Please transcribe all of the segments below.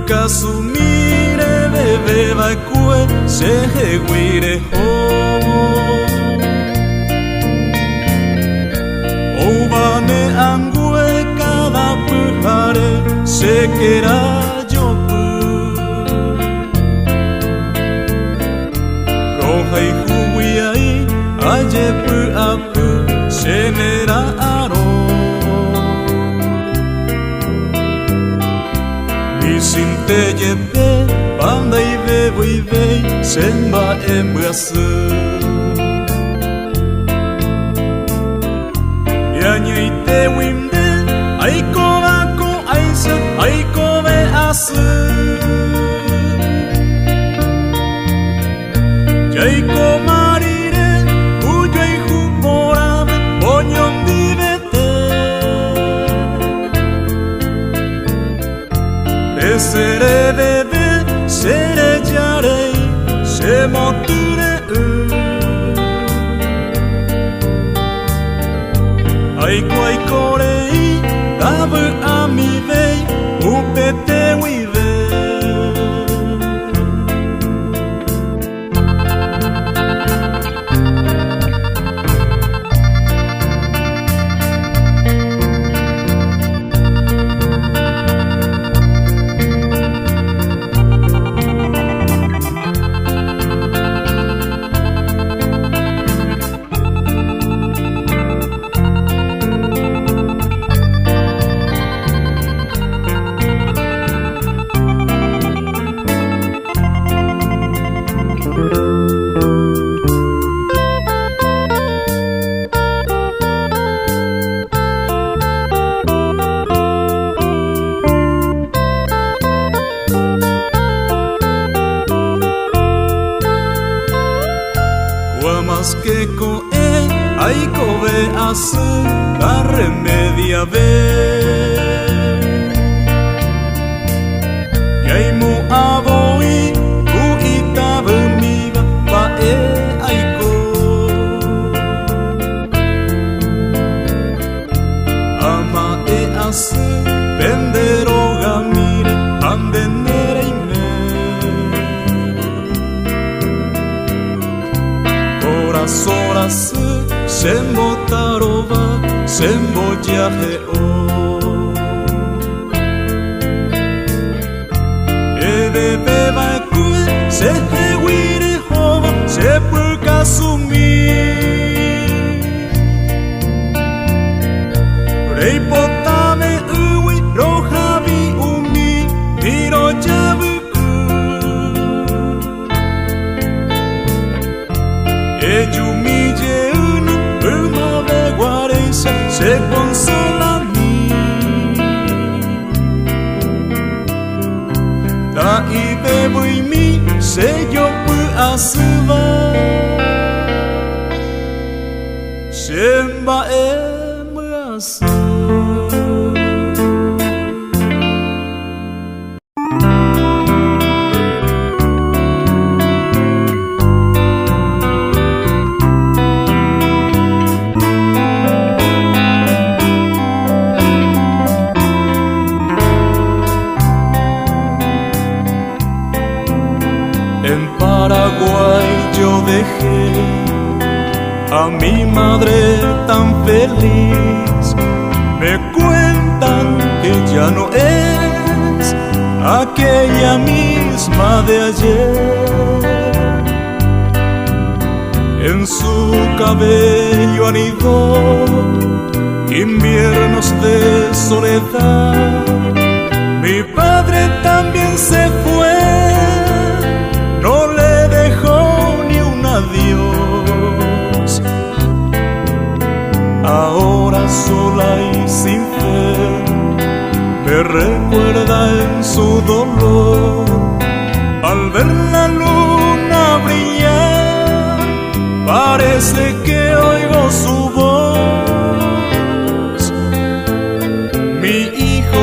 Kasumire bebe bakue sehe guire ho Obane angue kada puhare sekera jopu Rohai huwiai ajepu apu senera aro Sinte yepe pandai bebui bei senba embrasu Yanyeite wimde aiko bako aisa aiko be asu Jaiko marire ujai humorame bonyon divete Sere bebe, sere jarei, se moture Aiko aiko rei, tabu ami vei, upete wive Que koe aiko be asu darre media be Yaimu aboi u itabu miga ba aiko Ama asu pendero gamire andenere ime Sorasu senbo taroba senbo jahe o Ebebe bakue sehe wire hoba sepu kasumi Rei potame uwi rohabi umi hiro jabuku Ejumije una uma de guaresa se consola mi Da i bebo y mi se yo pu asuba Shemba asu En Paraguay yo dejé a mi madre tan feliz Me cuentan que ya no es aquella misma de ayer En su cabello anidó inviernos de soledad Mi padre también se fue No le dejó ni un adiós Ahora sola y sin fe Me recuerda en su dolor Al ver la luna brillar Parece que oigo su voz Mi hijo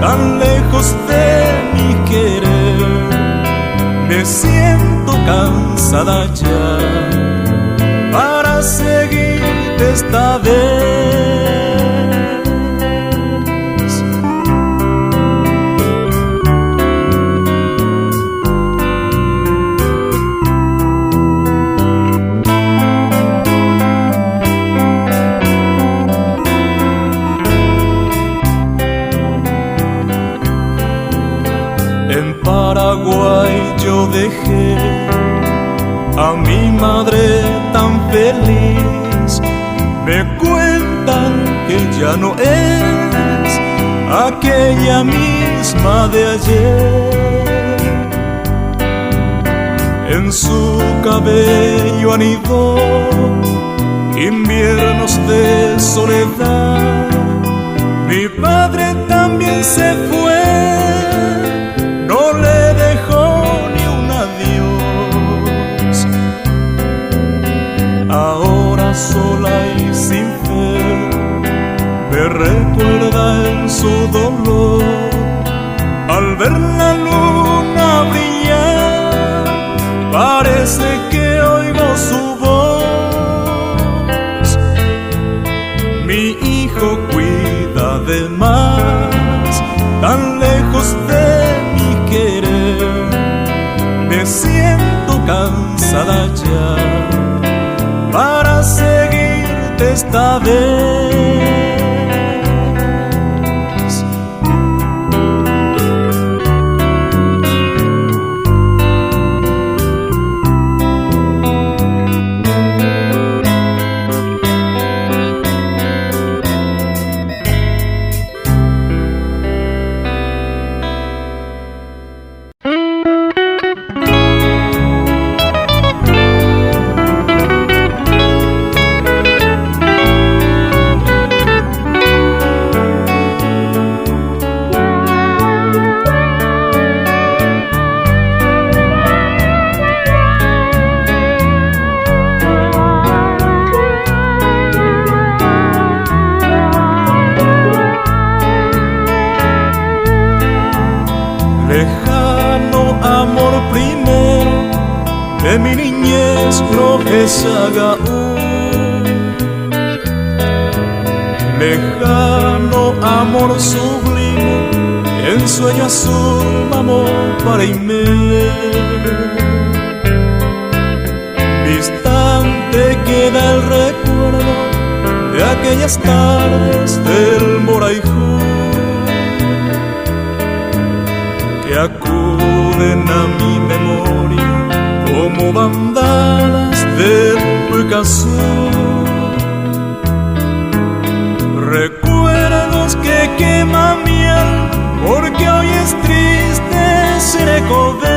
tan lejos de mi querer. Me siento cansada ya para seguirte esta vez. En Paraguay yo dejé a mi madre tan feliz. Me cuentan que ya no es aquella misma de ayer. En su cabello anidó inviernos de soledad. Mi padre también se fue, no le dejó ni un adiós. Ahora sola y sin fe me recuerda en su dolor. Al ver la luna brillar, parece que oigo su voz. Mi hijo, cuida de más, tan lejos de mi querer. Me siento cansada ya para seguirte esta vez. Lejano amor primero de mi niñez, no es aún. Lejano amor sublime, en sueño azul, amor para Imer. Distante queda el recuerdo de aquellas tardes del Moraijú, que acuden a mi memoria como bandadas del Picasso. Recuerdos que queman mi alma, porque hoy es triste ser recordar.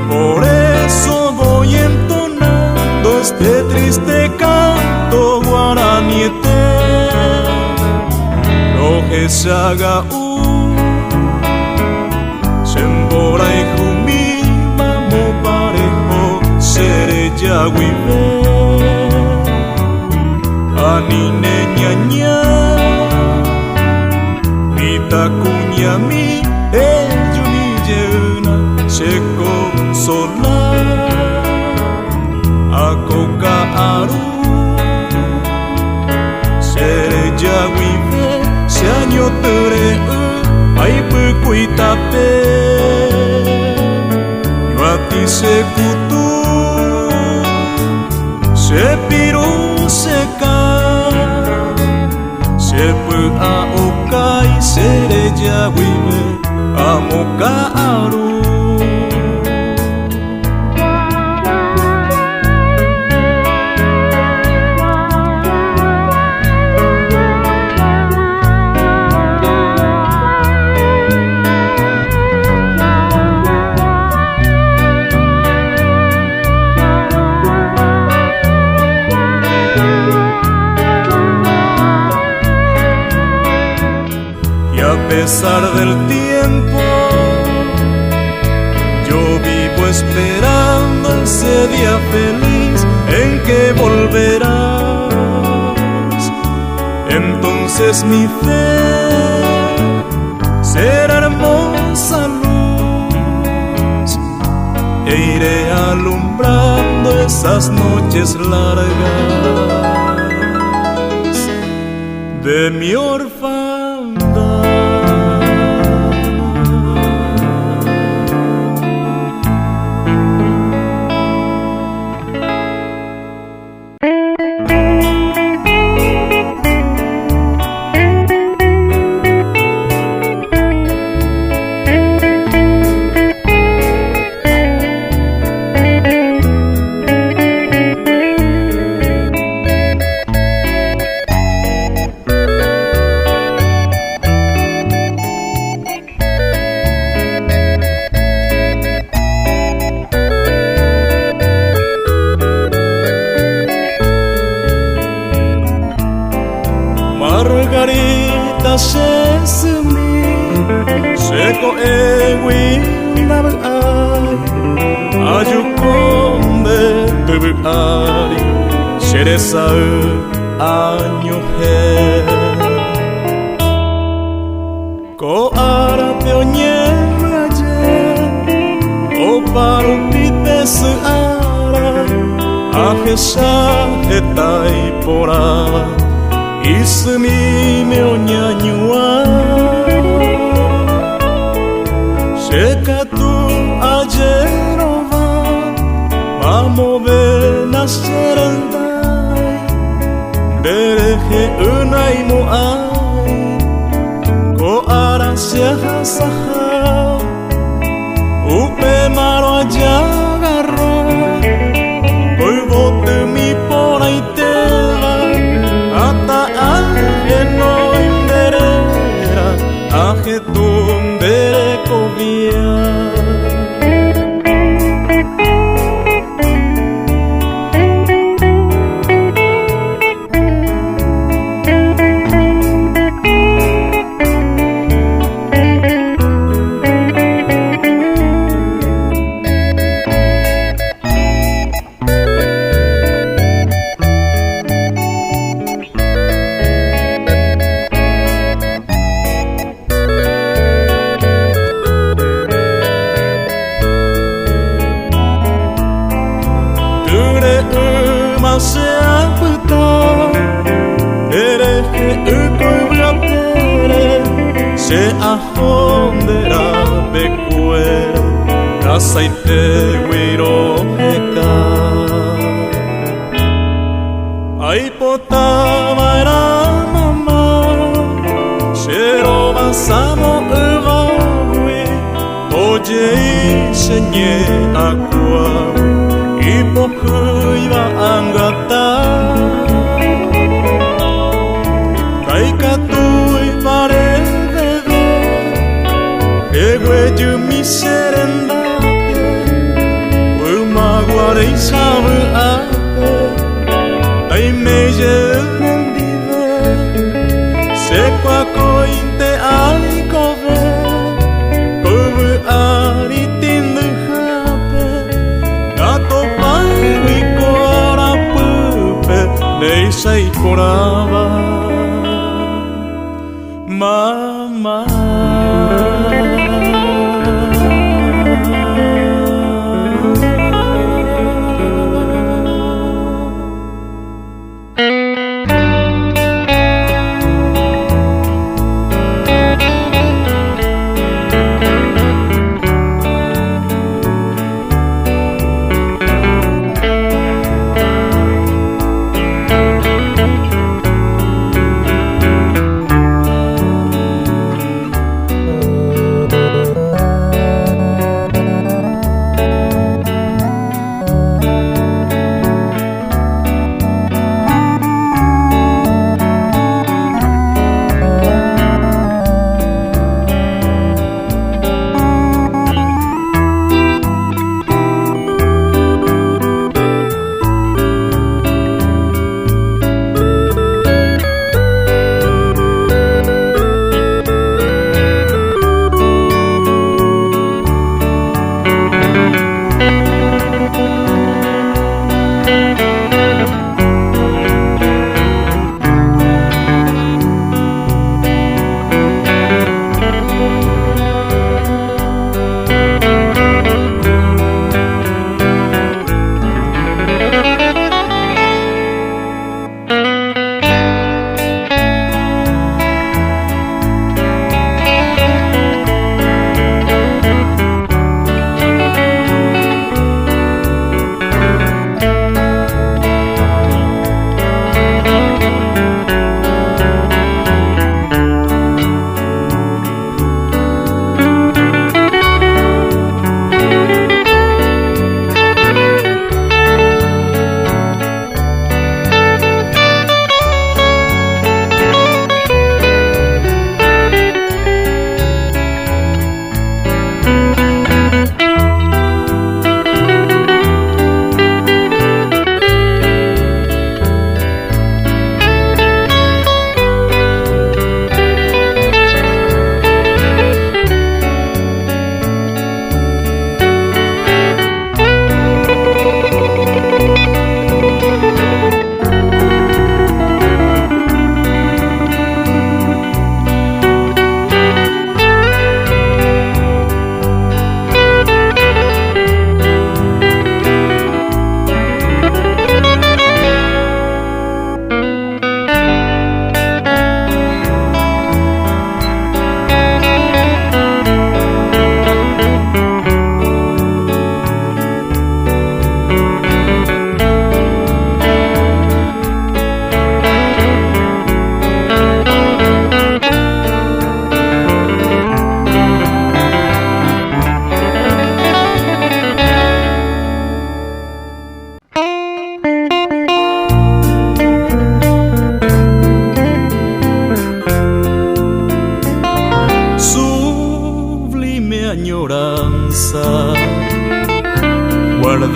Por eso voy entonando este triste canto guaraní eterno. Lojesaga Sembora y Jumi Mamo parejo Sere Yaguibe Anine ñaña Nita cuñami Eyuni llena Se consola Akoka aru Sere Yaguibe Se año tere Ay pukuitape Yo a ti se kutu Se piru se ka Se pu a okai Sere Yaguibe Amoka aru A pesar del tiempo, yo vivo esperando ese día feliz en que volverás. Entonces es mi fe, será hermosa luz e iré alumbrando esas noches largas de mi orfandad. Margarita Shesumi Sheko ewi nabu ai Ayukonde tubu ari Sheresau año he Ko ara peonyem aje O paru pites ara Ajesha hetai pora Isumi me oñañua Shekatu ajerova Mamo ve nascerendai Bereje unai mo ai Ko ara sehasaha Upe maro ajagarro Koi vote mi pora iteva Ata aje no inderera Aje tundere kovia Se aputa Ereje ukoibratere Se ahondera becuere Kasaite wiro heka Aipotama era mama Shero masamo uvawi Ojei senye aqua Ipokuiva angata Kaikatui pareveve Egueju mi serendate Umaguare isamu ate Aimeje mendive Sekwa kointe aikove Kovu aritindu hape Gato Neisei korava Mama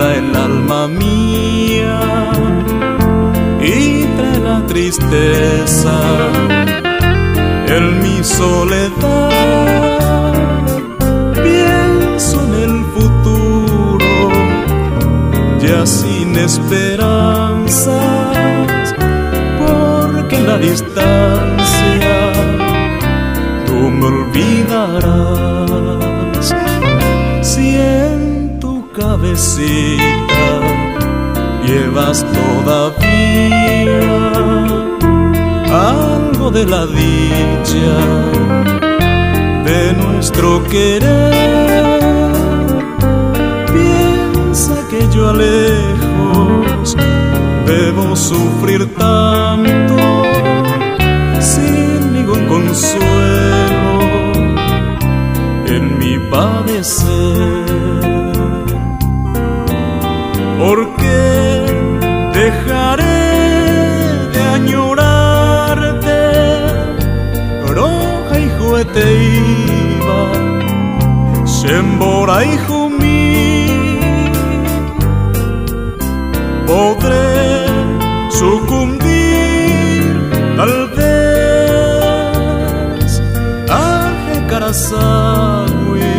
enreda el alma mía y trae la tristeza en mi soledad. Pienso en el futuro, ya sin esperanzas, porque en la distancia tú me olvidarás. Si en tu cabecita llevas todavía algo de la dicha de nuestro querer, piensa que yo a lejos debo sufrir tanto sin ningún consuelo en mi padecer. Porque dejaré de añorarte, roja y juguete iba, Shembora y Jumí. Podré sucumbir tal vez a Karasagui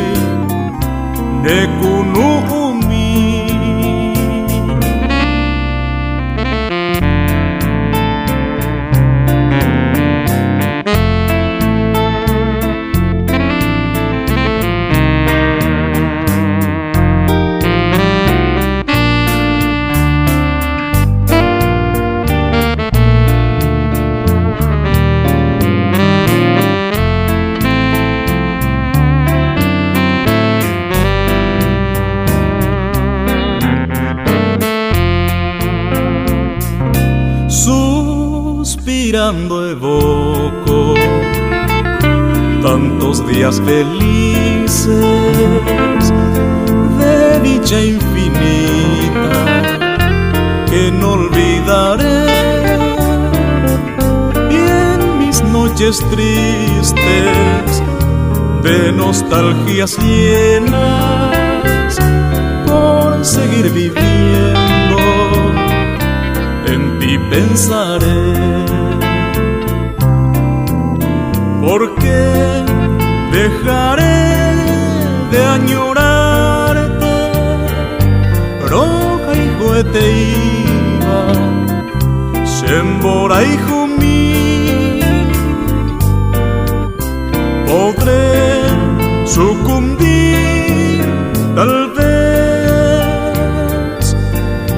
de Kunumi. Suspirando evoco tantos días felices de dicha infinita que no olvidaré, y en mis noches tristes de nostalgias llenas por seguir viviendo en ti pensaré. Porque dejaré de añorarte, roja y juguete iba, Shembora y Jumí. Podré sucumbir tal vez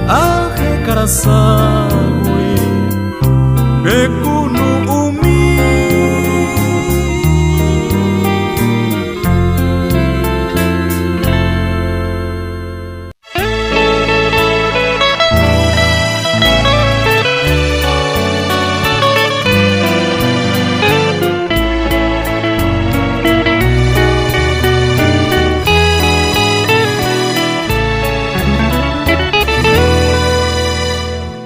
a Karasagui de Kunumi.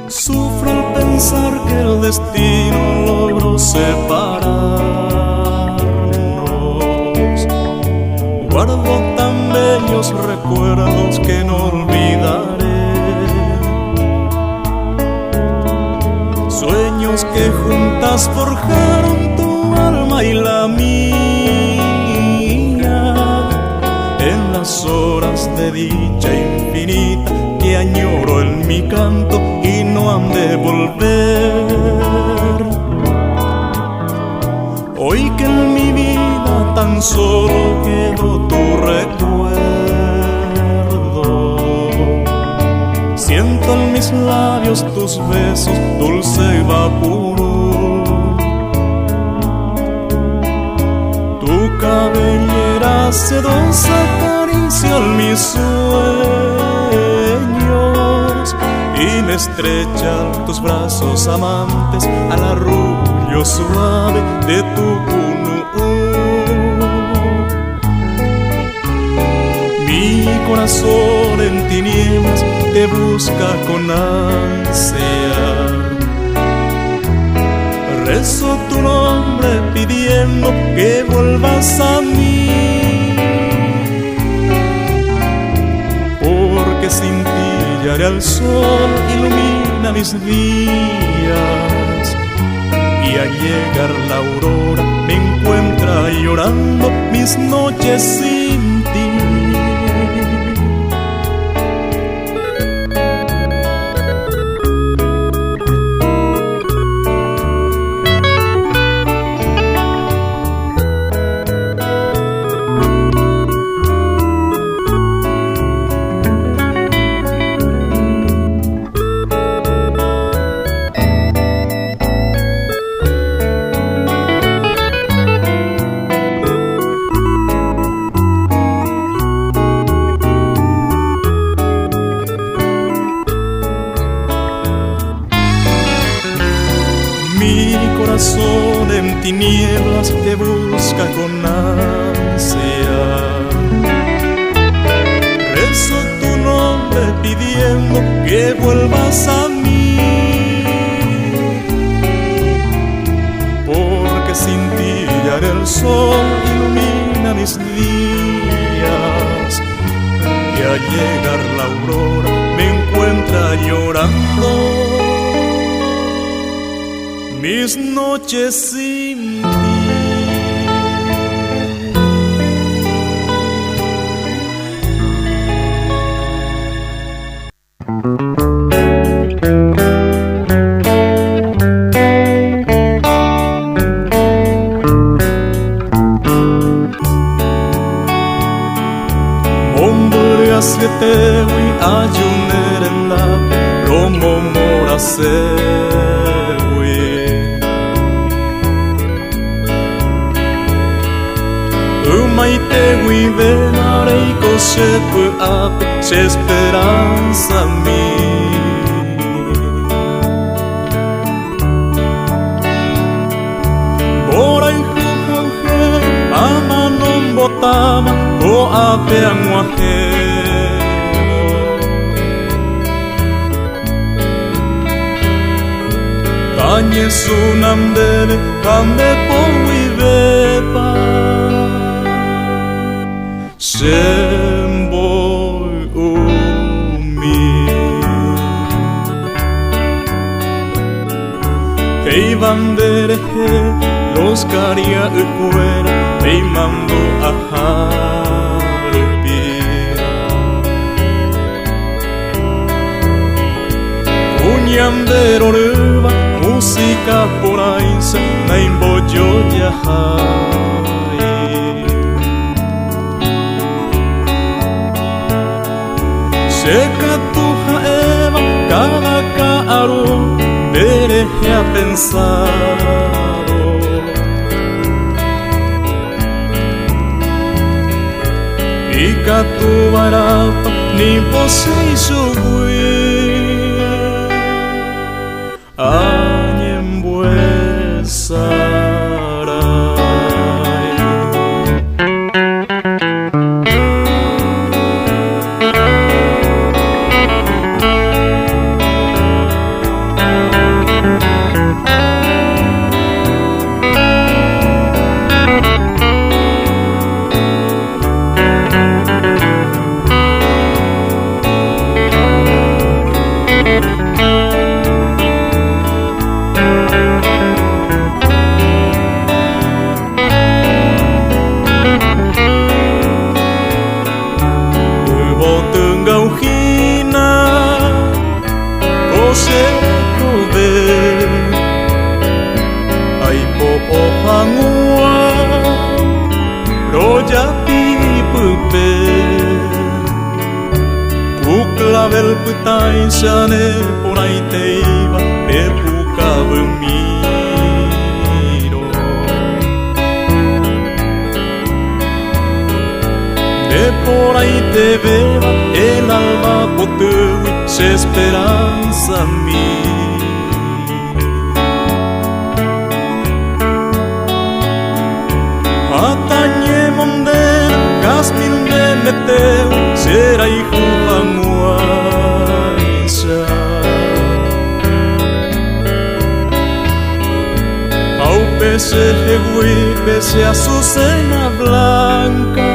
Sufro al pensar que el destino logró separarnos. Guardo tan bellos recuerdos que no olvidaré, sueños que juntas forjaron tu alma y la mía, en las horas de dicha infinita que añoro en mi canto y no han de volver. Hoy que en mi vida tan solo quedó tu recuerdo, siento en mis labios tus besos, dulce vaporú. Tu cabellera sedosa acaricia mis sueños y me estrechan tus brazos amantes al arrullo suave de tu cunú. Mi corazón en tinieblas te busca con ansia, rezo tu nombre pidiendo que vuelvas a mí, porque sin ti cintillar al sol ilumina mis días, y al llegar la aurora me encuentra llorando mis noches sin ti. En tinieblas te busca con ansia, rezo tu nombre pidiendo que vuelvas a mí, porque sin ti ya el sol ilumina mis días, y al llegar la aurora me encuentra llorando mis noches sin ti. Hombre asietewi ayunerella romo morase Umaite guivena reiko shepu ape che esperanza mi. Bora in jujauge ama non botama ko ape anguajero. Tañe sunambele kame po guivepa Semboy umi Hei bandereje los caria ucuera Hei mando a harupir Uñandero ruba música por ahí se naimbo yo yahai Sheka tuha eva cada caro dereje a pensar Y catu barapa ni posei subui Añen buesarai Uklavel putai shane por ahí te iba epuka miro De por ahí te beba el alma potui se esperanza mi Atañe mondena casmil me meteu será hijo amuaisa Au pese jegui pese azucena blanca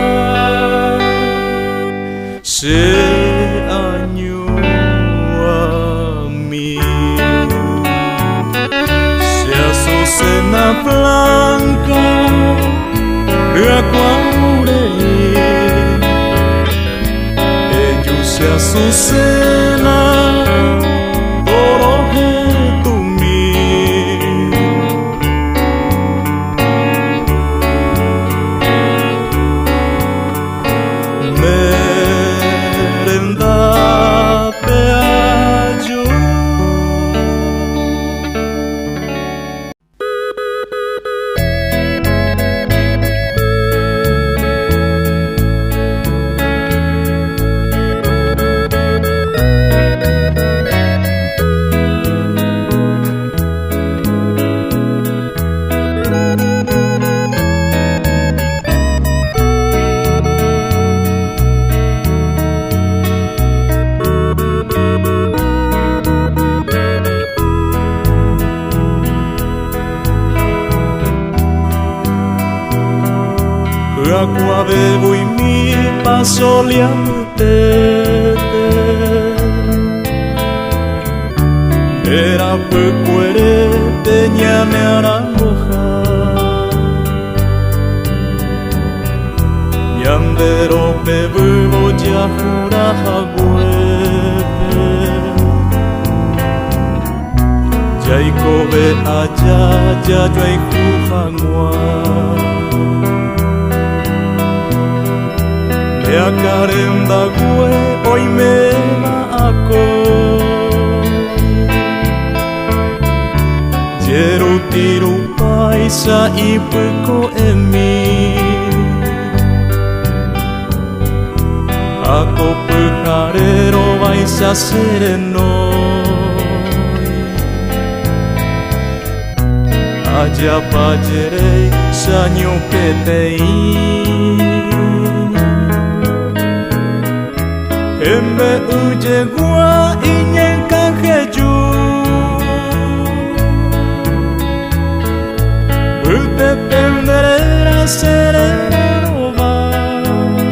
Se año blanca riacuaure ellos se azucena oroje tu merenda peajo. Agua bebo y mi paso liante era pecuere teña me arangoja yandero bebo ya jura jagüete ya y cobe allá ya yo hay jujangua ya carenda gue hoy me ako Yeru tiru paisa y puco en mí ako pujarero vais a sereno allá payere saño que te Embe uje gua inyen kangeju Ute penderera sereno vai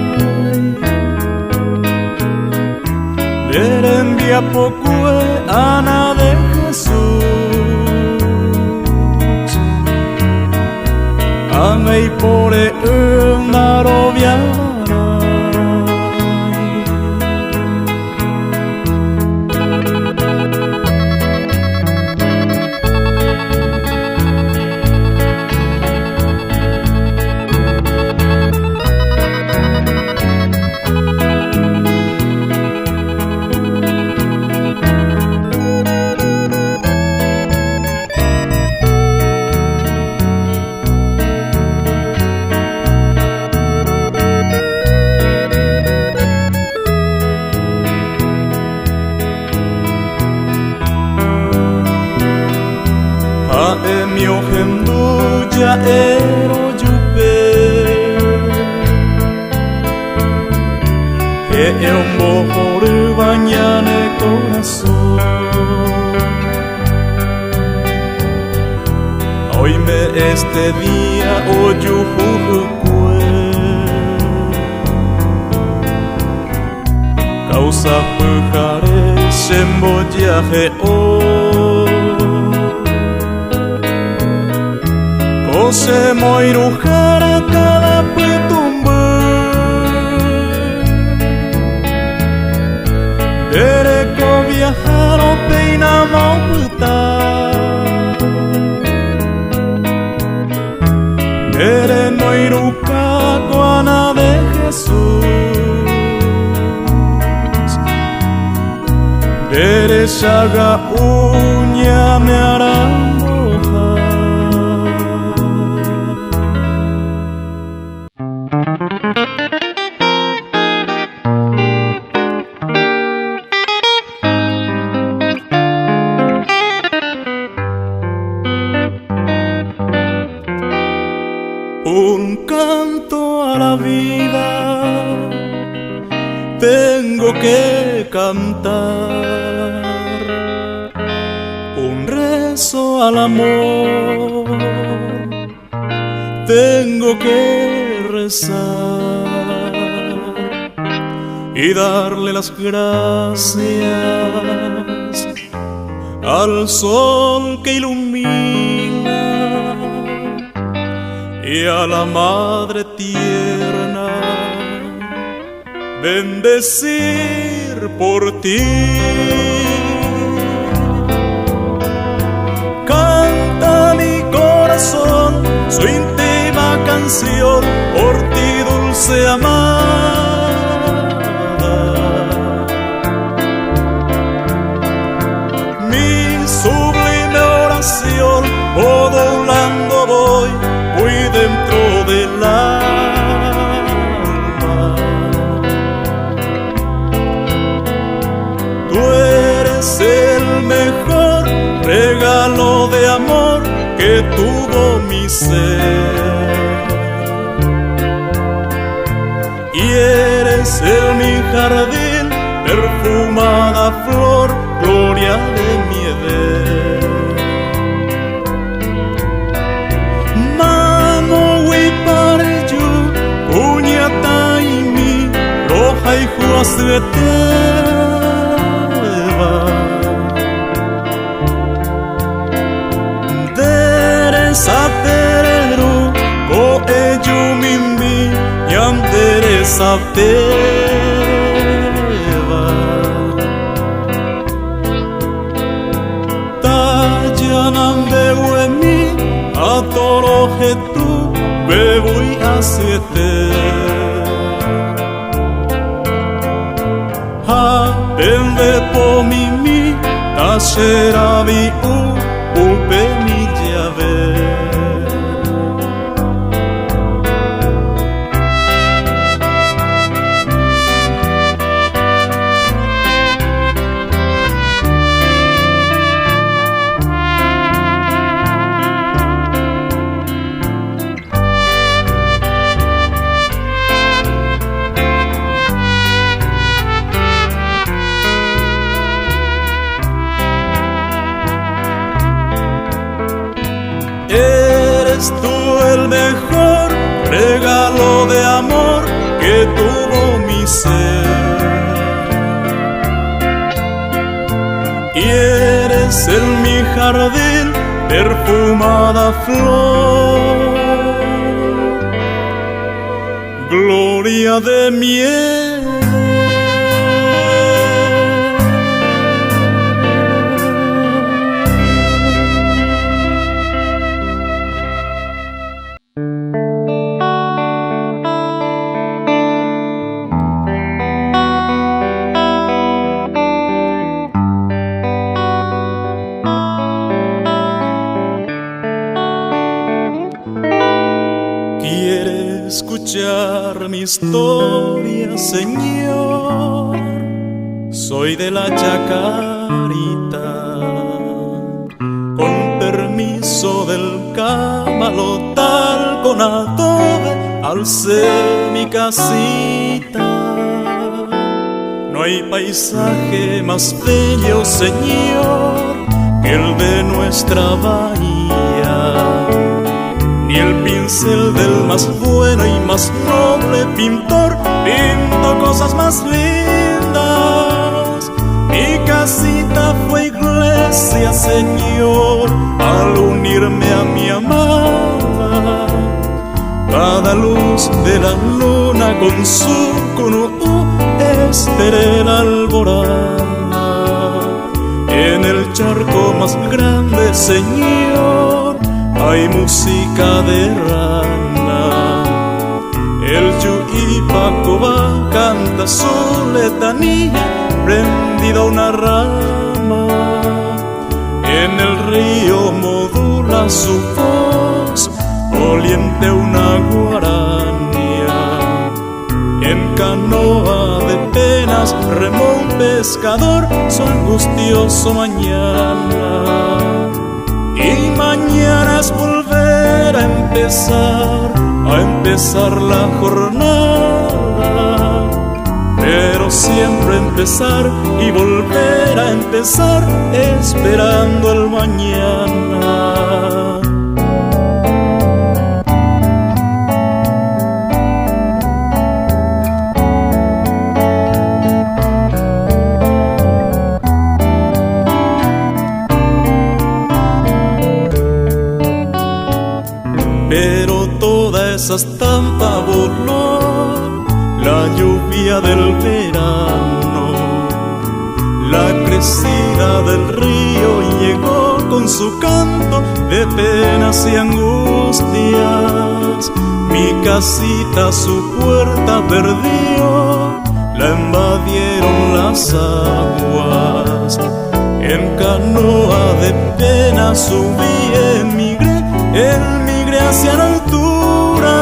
Derembia pocue ana de Jesús Amei pore una robia mio henduja ero jupe e un bohore bañane corazón hoy me este día oyujujucue causa pujares en bollaje se moirujara cada putumbe Dereko viajar o peina mauputa Dere noiruka guana de Jesús Dere saga uña me harán Un canto a la vida tengo que cantar, un rezo al amor tengo que rezar y darle las gracias al sol que ilumina y a la madre tierna bendecir por ti. Canta mi corazón su íntima canción por ti, dulce amada. Mi sublime oración modulando voy dentro del alma. Tú eres el mejor regalo de amor que tuvo mi ser, y eres en mi jardín perfumada flor, gloria de mi Edén. Deresateru ko ejumimbi yanderesa teva tajanam dewemi atorohetu bebui asiete pende pomimi tasherabi upe mi llave. Eres tú el mejor regalo de amor que tuvo mi ser, y eres en mi jardín perfumada flor, gloria de miel. Escuchar mi historia, Señor, soy de la Chacarita, con permiso del camalotal, con adobe alcé mi casita. No hay paisaje más bello, Señor, que el de nuestra bahía, ni el pincel del más bueno y más noble pintor pintó cosas más lindas. Mi casita fue iglesia, Señor, al unirme a mi amada. Cada luz de la luna con su cunú esperé la alborada. En el charco más grande, Señor, hay música de rana. El Yuipacoba canta su letanía prendido a una rama. En el río modula su voz oliente una guarania. En canoa de penas remó un pescador su angustioso mañana. Y mañana es volver a empezar la jornada, pero siempre empezar y volver a empezar esperando el mañana. Pero todo esa estampa voló la lluvia del verano, la crecida del río llegó con su canto de penas y angustias. Mi casita su puerta perdió, la invadieron las aguas. En canoa de pena subí, emigré hacia la altura,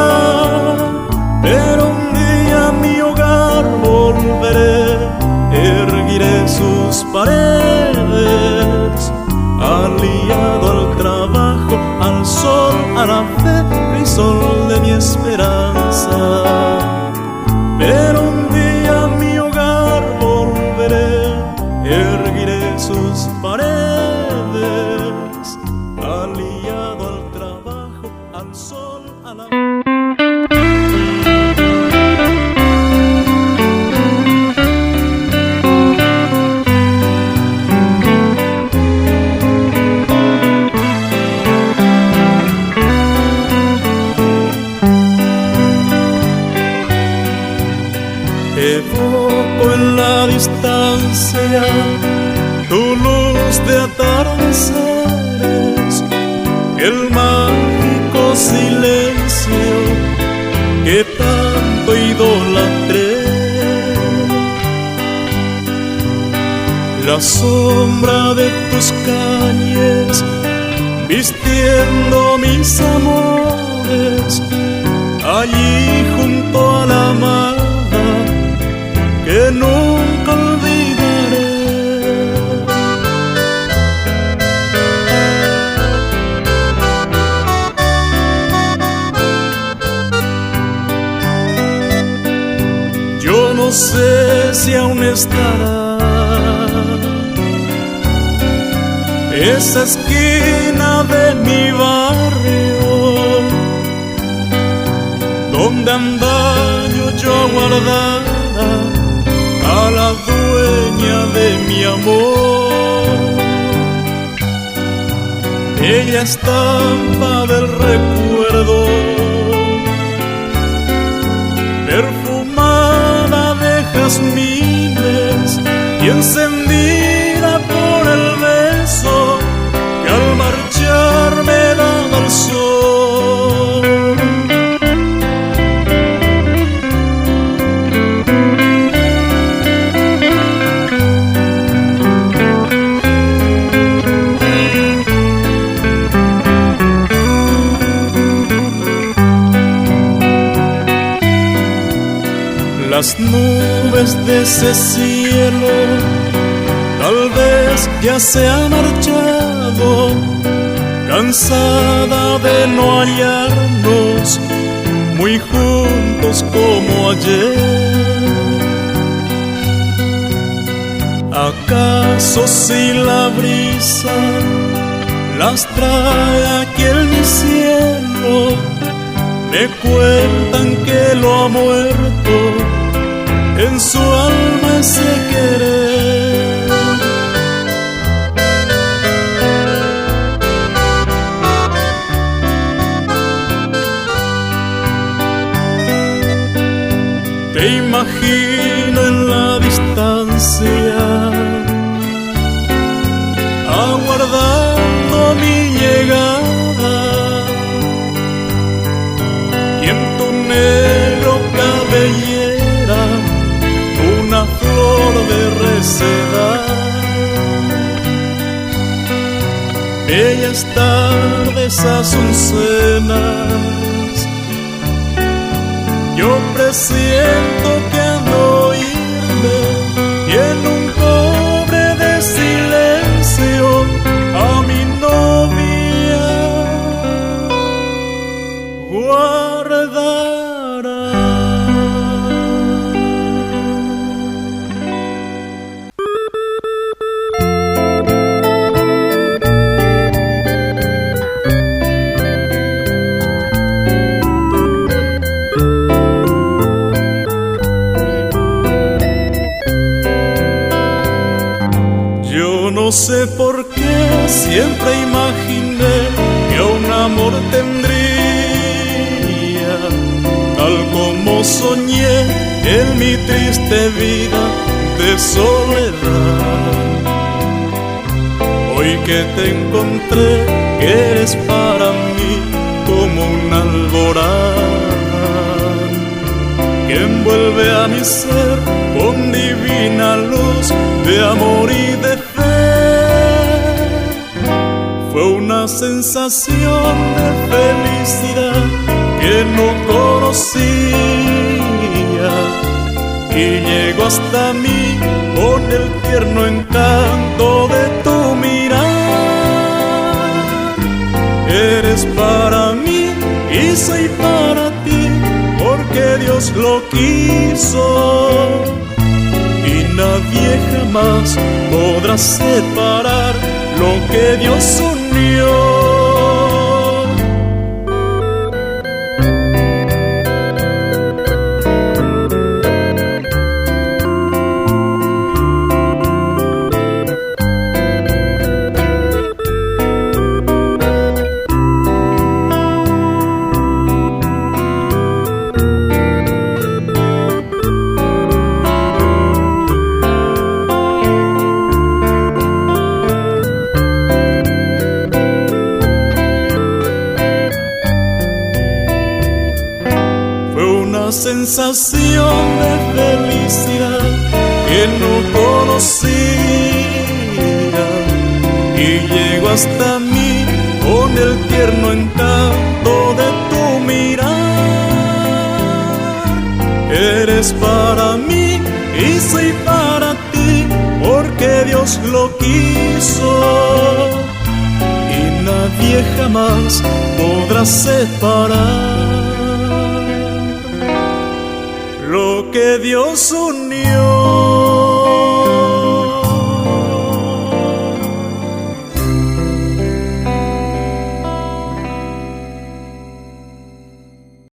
pero un día a mi hogar volveré, erguiré sus paredes, aliado al trabajo, al sol, a la fe, crisol de mi esperanza. Pero un día a mi hogar volveré, erguiré sus paredes, aliado al trabajo, al sol, a la fe. Evoco en la distancia tu luz de atardeceres, el mágico silencio que tanto idolatré, la sombra de tus calles vistiendo mis amores, allí junto a la mar que nunca olvidaré. Yo no sé si aún estará esa esquina de mi barrio donde andaño yo guardara a la dueña de mi amor, bella estampa del recuerdo, perfumada de jazmines y encendida por el beso que al marchar me daba el sol. Las nubes de ese cielo tal vez ya se ha marchado, cansada de no hallarnos muy juntos como ayer. ¿Acaso si la brisa las trae aquí en mi cielo? Me cuentan que lo ha muerto en su alma ese querer. Te imagino en la distancia, aguardando mi llegada, y en tu negro cabellera una flor de resedad. Bellas tardes azucenas, yo presiento que han de oírme y en un cobre de silencio a mi novia guardará. No sé por qué siempre imaginé que un amor tendría como soñé en mi triste vida de soledad. Hoy que te encontré, que eres para mí como una alborada que envuelve a mi ser con divina luz de amor y de fe. Fue una sensación de felicidad que no conocía y llegó hasta mí con el tierno encanto de tu mirar. Eres para mí y soy para ti, porque Dios lo quiso y nadie jamás podrá separar lo que Dios unió. Sensación de felicidad que no conocía y llegó hasta mí con el tierno encanto de tu mirar. Eres para mí y soy para ti, porque Dios lo quiso y nadie jamás podrá separar lo que Dios unió.